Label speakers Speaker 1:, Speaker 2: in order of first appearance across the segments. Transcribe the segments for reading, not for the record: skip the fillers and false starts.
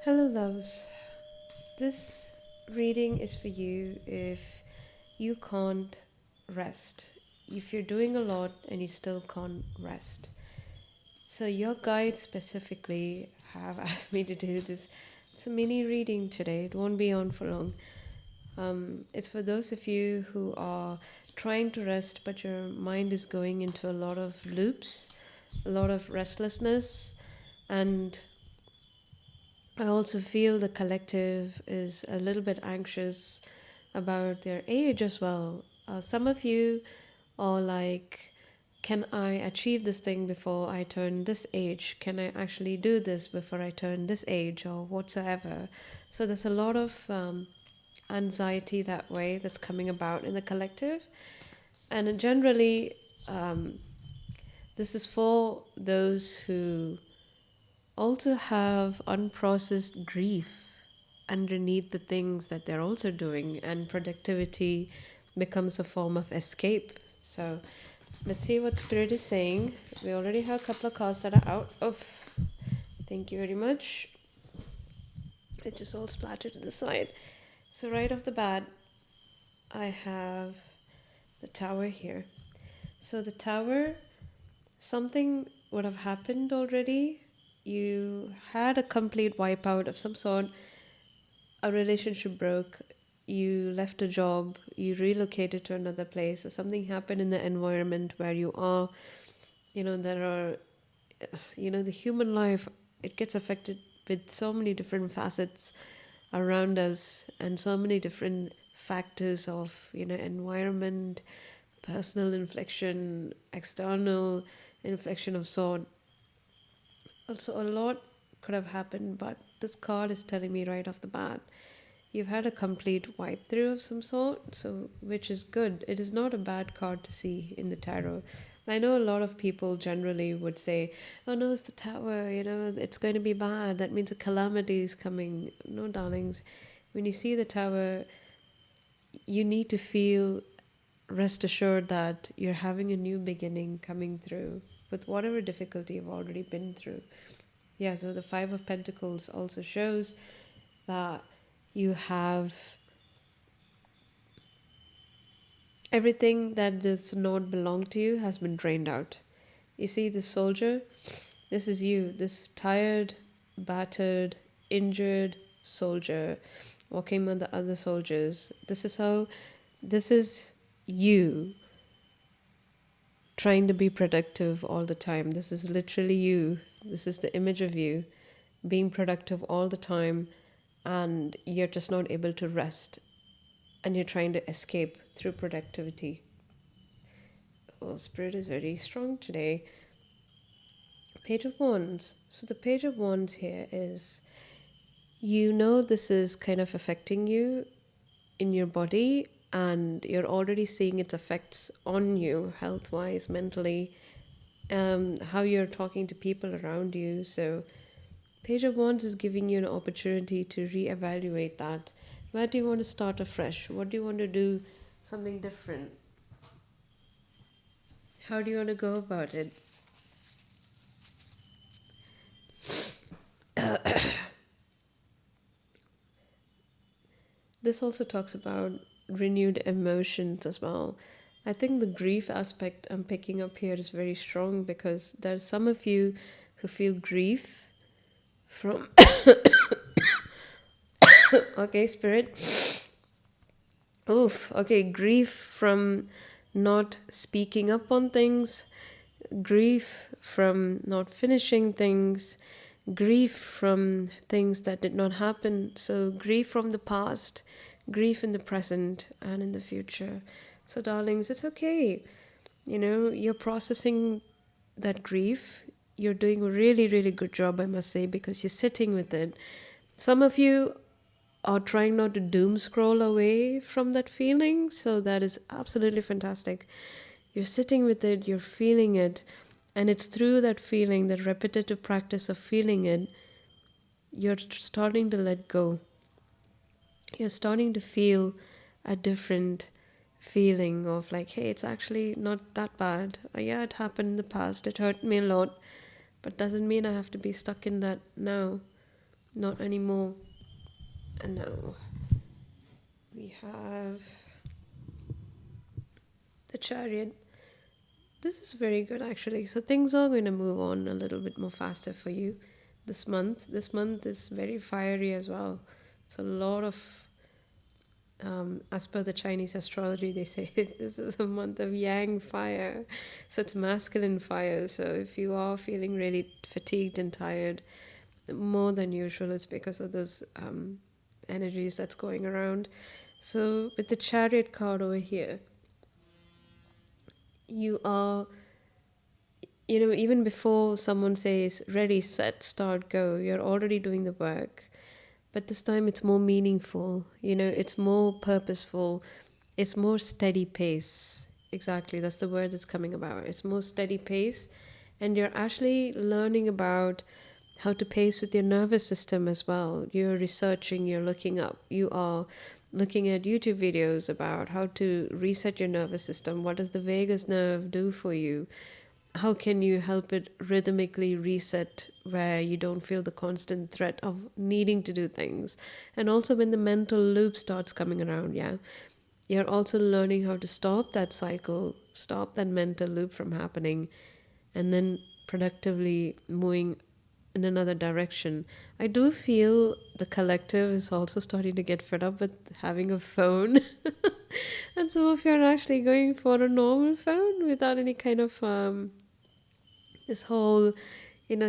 Speaker 1: Hello, loves. This reading is for you if you can't rest, if you're doing a lot and you still can't rest. So, your guides specifically have asked me to do this. It's a mini reading today, it won't be on for long. It's for those of you who are trying to rest, but your mind is going into a lot of loops, a lot of restlessness, and I also feel the collective is a little bit anxious about their age as well. Some of you are like, can I achieve this thing before I turn this age? Can I actually do this before I turn this age or whatsoever? So there's a lot of anxiety that way that's coming about in the collective. And generally, um, this is for those who also have unprocessed grief underneath the things that they're also doing, and productivity becomes a form of escape. So let's see what Spirit is saying. We already have a couple of cards that are out of. Thank you very much. It just all splattered to the side. So right off the bat, I have the Tower here. So the Tower, something would have happened already. You had a complete wipeout of some sort. A relationship broke, you left a job, you relocated to another place, or something happened in the environment where you are. There are, the human life, it gets affected with so many different facets around us, and so many different factors of, environment, personal inflection, external inflection of sort. Also, a lot could have happened, but this card is telling me right off the bat, you've had a complete wipe through of some sort, so which is good. It is not a bad card to see in the tarot. I know a lot of people generally would say, oh no, it's the Tower, it's going to be bad, that means a calamity is coming. No, darlings, when you see the Tower, you need to feel rest assured that you're having a new beginning coming through with whatever difficulty you've already been through. Yeah, so the Five of Pentacles also shows that you have everything that does not belong to you has been drained out. You see, the soldier, this is you, this tired, battered, injured soldier walking with the other soldiers. This is you trying to be productive all the time. This is literally you. This is the image of you being productive all the time, and you're just not able to rest, and you're trying to escape through productivity. Oh, Spirit is very strong today. Page of Wands. So the Page of Wands here is, this is kind of affecting you in your body, and you're already seeing its effects on you, health-wise, mentally, how you're talking to people around you. So Page of Wands is giving you an opportunity to reevaluate that. Where do you want to start afresh? What do you want to do something different? How do you want to go about it? This also talks about renewed emotions as well. I think the grief aspect I'm picking up here is very strong, because there's some of you who feel grief from okay, Spirit. Oof. Okay, grief from not speaking up on things, grief from not finishing things, grief from things that did not happen. So grief from the past, grief in the present, and in the future. So darlings, it's okay. You're processing that grief. You're doing a really, really good job, I must say, because you're sitting with it. Some of you are trying not to doom scroll away from that feeling, so that is absolutely fantastic. You're sitting with it, you're feeling it, and it's through that feeling, that repetitive practice of feeling it, you're starting to let go. You're starting to feel a different feeling of like, hey, it's actually not that bad. Yeah, it happened in the past, it hurt me a lot, but doesn't mean I have to be stuck in that now. not anymore. And now we have the Chariot. This is very good actually. So things are going to move on a little bit more faster for you this month. This month is very fiery as well. It's a lot of, as per the Chinese astrology, they say this is a month of yang fire. So it's masculine fire. So if you are feeling really fatigued and tired, more than usual, it's because of those energies that's going around. So with the Chariot card over here, you are, even before someone says ready, set, start, go, you're already doing the work. But this time it's more meaningful, it's more purposeful, it's more steady pace. Exactly, that's the word that's coming about. It's more steady pace, and you're actually learning about how to pace with your nervous system as well. You're researching, you're looking up, you are looking at YouTube videos about how to reset your nervous system. What does the vagus nerve do for you? How can you help it rhythmically reset where you don't feel the constant threat of needing to do things? And also when the mental loop starts coming around, you're also learning how to stop that cycle, stop that mental loop from happening, and then productively moving in another direction. I do feel the collective is also starting to get fed up with having a phone. And some of you are actually going for a normal phone without any kind of this whole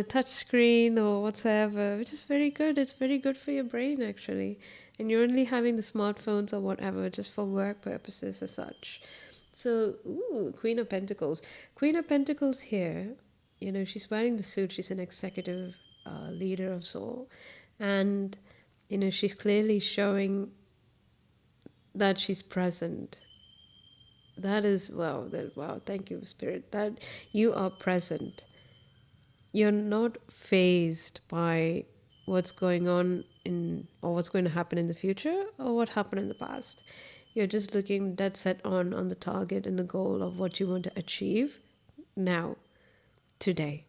Speaker 1: touch screen or whatsoever, which is very good. It's very good for your brain actually. And you're only having the smartphones or whatever just for work purposes as such. So Queen of Pentacles. Queen of Pentacles here, she's wearing the suit. She's an executive leader of soul, and she's clearly showing that she's present. That is wow. Thank you, Spirit, that you are present. You're not phased by what's going on or what's going to happen in the future or what happened in the past. You're just looking dead set on the target and the goal of what you want to achieve now, today.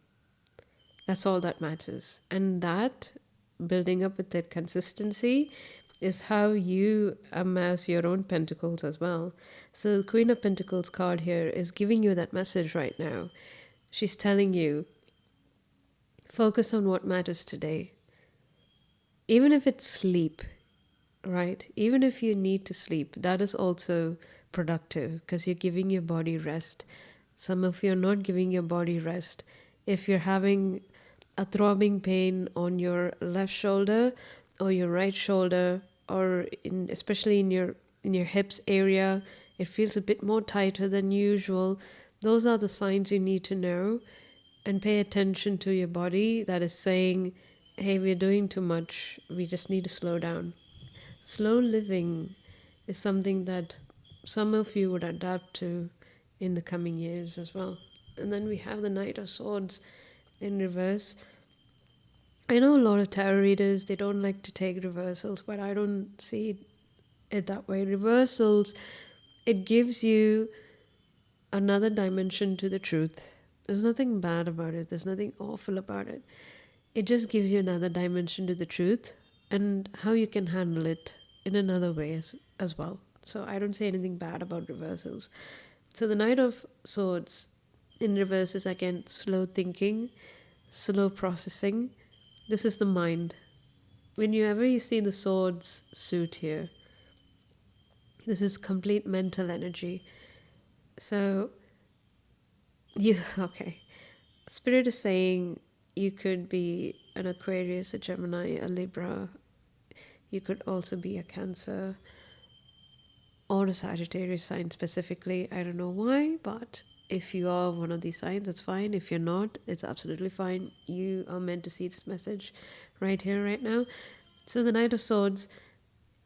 Speaker 1: That's all that matters. And that, building up with that consistency, is how you amass your own pentacles as well. So the Queen of Pentacles card here is giving you that message right now. She's telling you, focus on what matters today. Even if it's sleep, right? Even if you need to sleep, that is also productive because you're giving your body rest. Some of you are not giving your body rest. If you're having a throbbing pain on your left shoulder or your right shoulder, or especially in your hips area, it feels a bit more tighter than usual. Those are the signs you need to know and pay attention to your body that is saying, hey, we're doing too much. We just need to slow down. Slow living is something that some of you would adapt to in the coming years as well. And then we have the Knight of Swords in reverse. I know a lot of tarot readers, they don't like to take reversals, but I don't see it that way. Reversals, it gives you another dimension to the truth. There's nothing bad about it. There's nothing awful about it. It just gives you another dimension to the truth and how you can handle it in another way as well. So I don't say anything bad about reversals. So the Knight of Swords in reverse is again slow thinking, slow processing. This is the mind. Whenever you see the swords suit here, this is complete mental energy. So okay. Spirit is saying you could be an Aquarius, a Gemini, a Libra. You could also be a Cancer or a Sagittarius sign specifically. I don't know why, but if you are one of these signs, it's fine. If you're not, it's absolutely fine. You are meant to see this message right here, right now. So the Knight of Swords,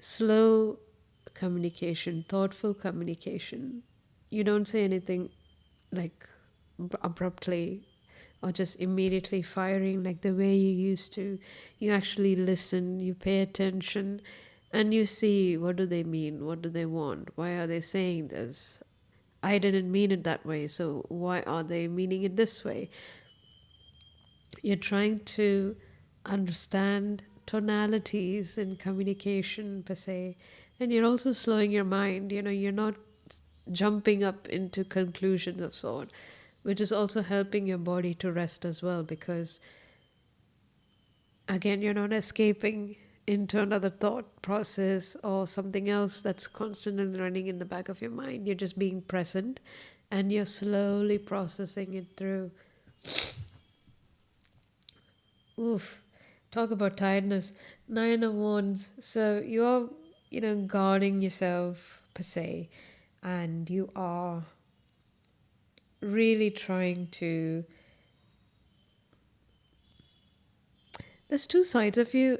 Speaker 1: slow communication, thoughtful communication. You don't say anything like abruptly or just immediately firing like the way you used to. You actually listen, you pay attention, and you see, what do they mean? What do they want? Why are they saying this? I didn't mean it that way, so why are they meaning it this way? You're trying to understand tonalities in communication per se, and you're also slowing your mind. You're not jumping up into conclusions of sort, which is also helping your body to rest as well, because again, you're not escaping into another thought process or something else that's constantly running in the back of your mind. You're just being present and you're slowly processing it through. Oof, talk about tiredness. Nine of Wands. So you're, guarding yourself per se, and you are really trying to. There's two sides of you.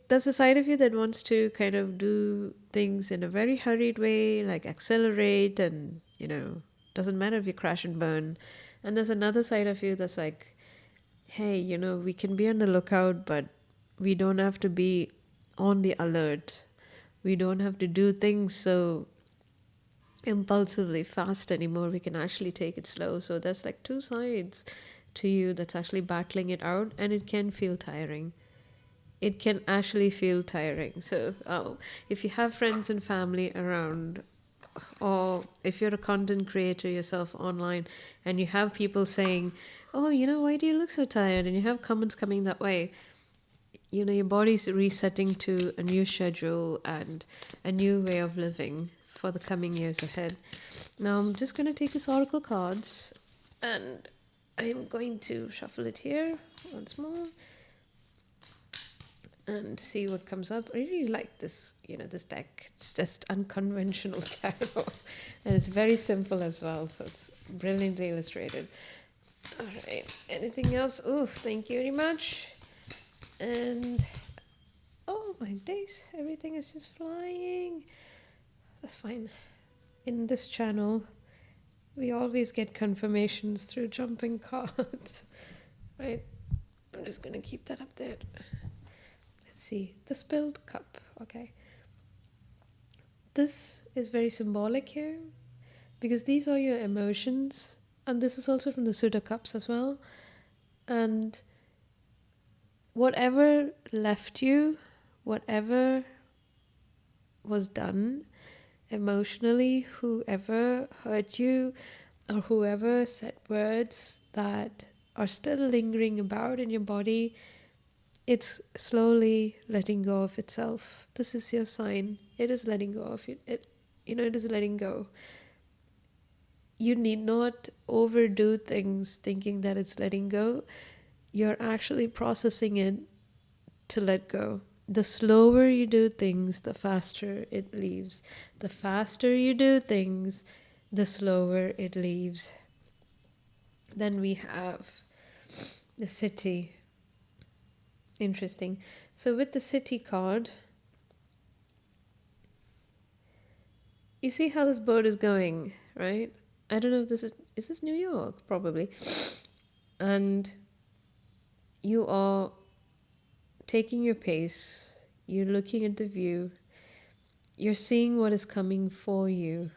Speaker 1: There's a side of you that wants to kind of do things in a very hurried way, like accelerate, and doesn't matter if you crash and burn. And there's another side of you that's like, hey, we can be on the lookout, but we don't have to be on the alert. We don't have to do things so impulsively fast anymore. We can actually take it slow. So there's like two sides to you that's actually battling it out, and it can feel tiring. It can actually feel tiring. So if you have friends and family around, or if you're a content creator yourself online and you have people saying, oh, why do you look so tired, and you have comments coming that way, your body's resetting to a new schedule and a new way of living for the coming years ahead. Now I'm just going to take this oracle cards, and I'm going to shuffle it here once more and see what comes up. I really like this, this deck. It's just unconventional tarot, and it's very simple as well, so it's brilliantly illustrated. All right, anything else? Oh, thank you very much. And oh my days, everything is just flying. That's fine. In this channel, we always get confirmations through jumping cards. Right, I'm just gonna keep that up there. See, the spilled cup. Okay, this is very symbolic here, because these are your emotions, and this is also from the Suit of Cups as well. And whatever left you, whatever was done emotionally, whoever hurt you or whoever said words that are still lingering about in your body, it's slowly letting go of itself. This is your sign. It is letting go of it. It is letting go. You need not overdo things thinking that it's letting go. You're actually processing it to let go. The slower you do things, the faster it leaves. The faster you do things, the slower it leaves. Then we have the City. Interesting. So with the City card, you see how this boat is going, right? I don't know if this is New York? Probably. And you are taking your pace, you're looking at the view, you're seeing what is coming for you,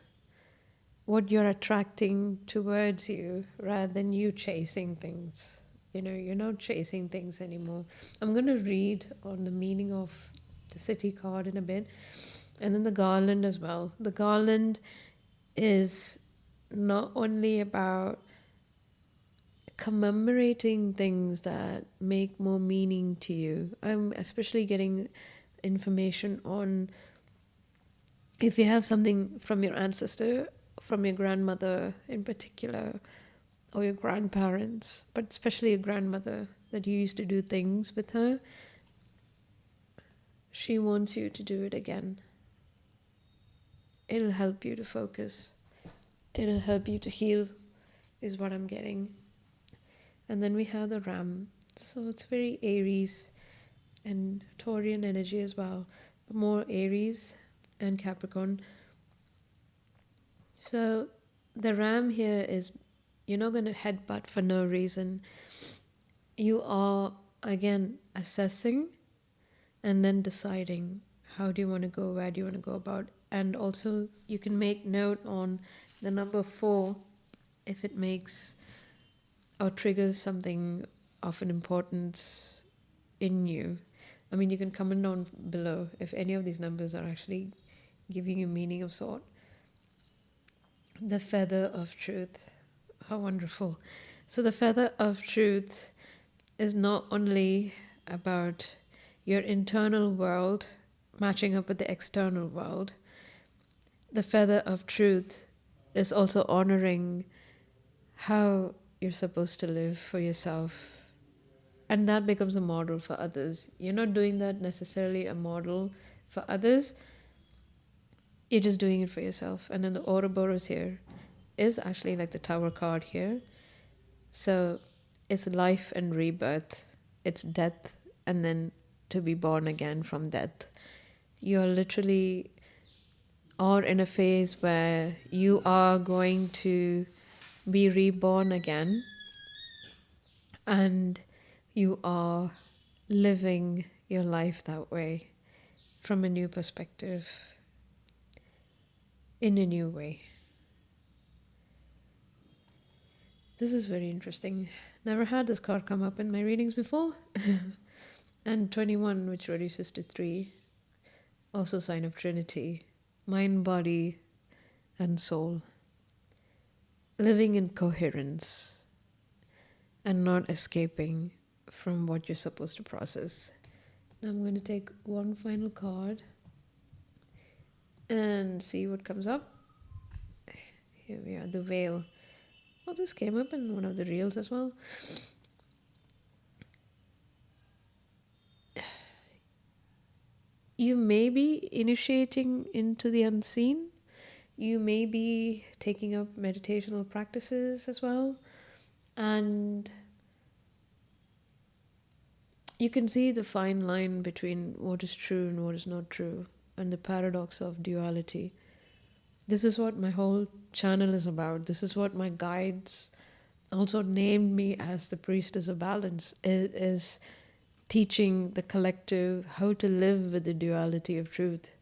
Speaker 1: what you're attracting towards you, rather than you chasing things. You're not chasing things anymore. I'm going to read on the meaning of the City card in a bit, and then the garland as well. The garland is not only about commemorating things that make more meaning to you. I'm especially getting information on if you have something from your ancestor, from your grandmother in particular, or your grandparents, but especially your grandmother, that you used to do things with her. She wants you to do it again. It'll help you to focus. It'll help you to heal, is what I'm getting. And then we have the Ram. So it's very Aries and Taurian energy as well, but more Aries and Capricorn. So the Ram here is, you're not going to headbutt for no reason. You are, again, assessing and then deciding how do you want to go, where do you want to go about. And also you can make note on the number 4 if it makes or triggers something of an importance in you. I mean, you can comment down below if any of these numbers are actually giving you meaning of sort. The feather of truth. How wonderful. So the feather of truth is not only about your internal world matching up with the external world. The feather of truth is also honoring how you're supposed to live for yourself. And that becomes a model for others. You're not doing that necessarily a model for others, you're just doing it for yourself. And then the Ouroboros here is actually like the Tower card here. So it's life and rebirth, it's death and then to be born again from death. You're literally or in a phase where you are going to be reborn again, and you are living your life that way from a new perspective, in a new way. This is very interesting. Never had this card come up in my readings before. And 21, which reduces to 3, also sign of Trinity, mind, body, and soul. Living in coherence and not escaping from what you're supposed to process. Now I'm going to take one final card and see what comes up. Here we are, the veil. Oh, this came up in one of the reels as well. You may be initiating into the unseen. You may be taking up meditational practices as well. And you can see the fine line between what is true and what is not true, and the paradox of duality. This is what my whole channel is about. This is what my guides also named me as the Priestess of Balance, is teaching the collective how to live with the duality of truth.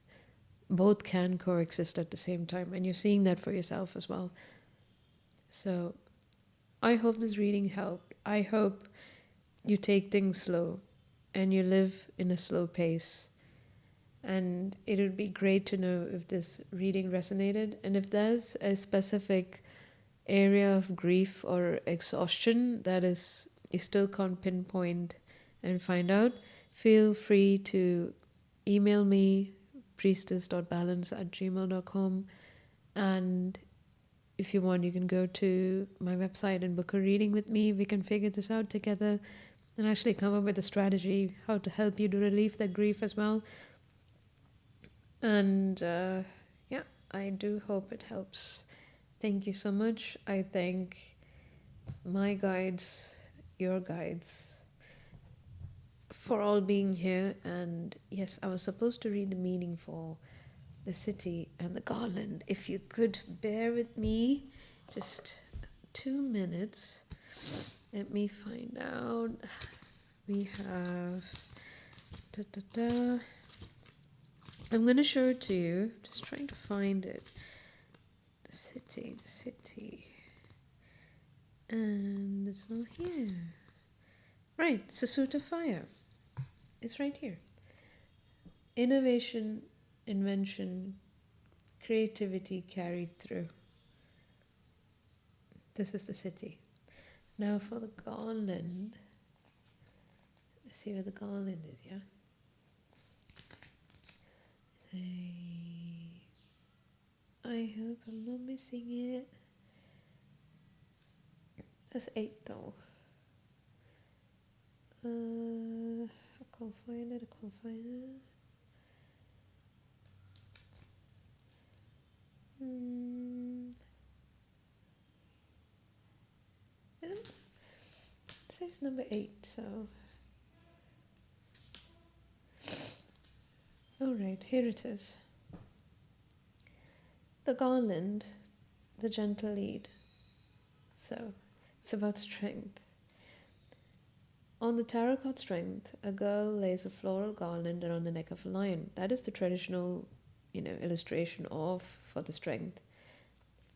Speaker 1: Both can coexist at the same time, and you're seeing that for yourself as well. So I hope this reading helped. I hope you take things slow and you live in a slow pace. And it would be great to know if this reading resonated, and if there's a specific area of grief or exhaustion that is you still can't pinpoint and find out, feel free to email me, priestess.balance@gmail.com. And if you want, you can go to my website and book a reading with me. We can figure this out together and actually come up with a strategy how to help you to relieve that grief as well. And yeah, I do hope it helps. Thank you so much. I thank my guides, your guides, for all being here. And yes, I was supposed to read the meaning for the city and the garland. If you could bear with me just 2 minutes, let me find out. We have I'm going to show it to you, just trying to find it. The city, and it's not here. Right, Sasuta Fire. It's right here. Innovation, invention, creativity carried through. This is the city. Now for the garland. Let's see where the garland is, yeah? I hope I'm not missing it. That's 8 though. I can't find it. Yeah. It says number 8, so. Alright, here it is. The garland, the gentle lead. So, it's about strength. On the tarot card strength, a girl lays a floral garland around the neck of a lion. That is the traditional, illustration for the strength.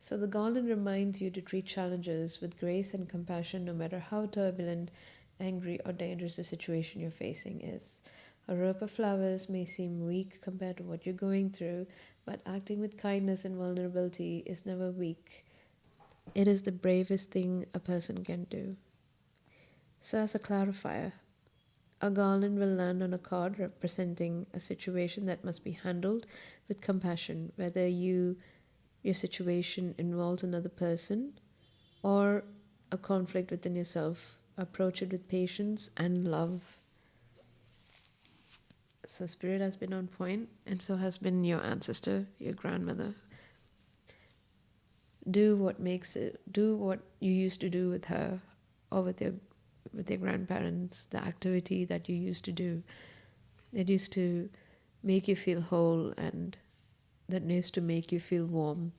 Speaker 1: So the garland reminds you to treat challenges with grace and compassion, no matter how turbulent, angry, or dangerous the situation you're facing is. A rope of flowers may seem weak compared to what you're going through, but acting with kindness and vulnerability is never weak. It is the bravest thing a person can do. So, as a clarifier, a garland will land on a card representing a situation that must be handled with compassion, whether your situation involves another person or a conflict within yourself. Approach it with patience and love. So spirit has been on point, and so has been your ancestor, your grandmother. Do what you used to do with her or with your grandparents, the activity that you used to do. It used to make you feel whole, and that used to make you feel warm.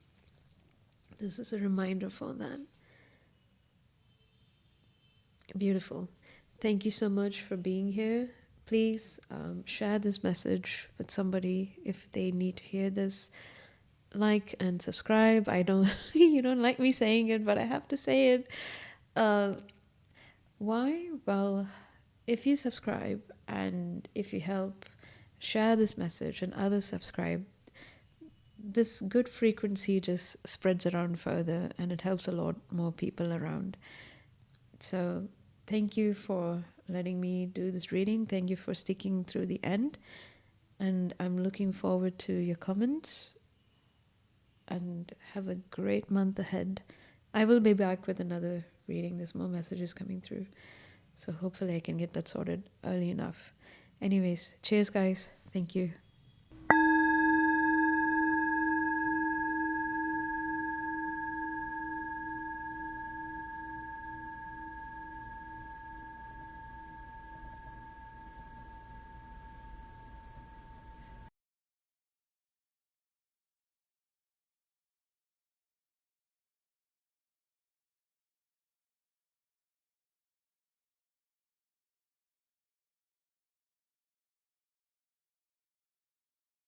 Speaker 1: This is a reminder for that. Beautiful. Thank you so much for being here. Please share this message with somebody if they need to hear this. Like and subscribe. I don't, you don't like me saying it, but I have to say it. Why? Well, if you subscribe and if you help share this message and others subscribe, this good frequency just spreads around further and it helps a lot more people around. So thank you for letting me do this reading. Thank you for sticking through the end. And I'm looking forward to your comments. And have a great month ahead. I will be back with another reading. There's more messages coming through. So hopefully I can get that sorted early enough. Anyways, cheers guys. Thank you.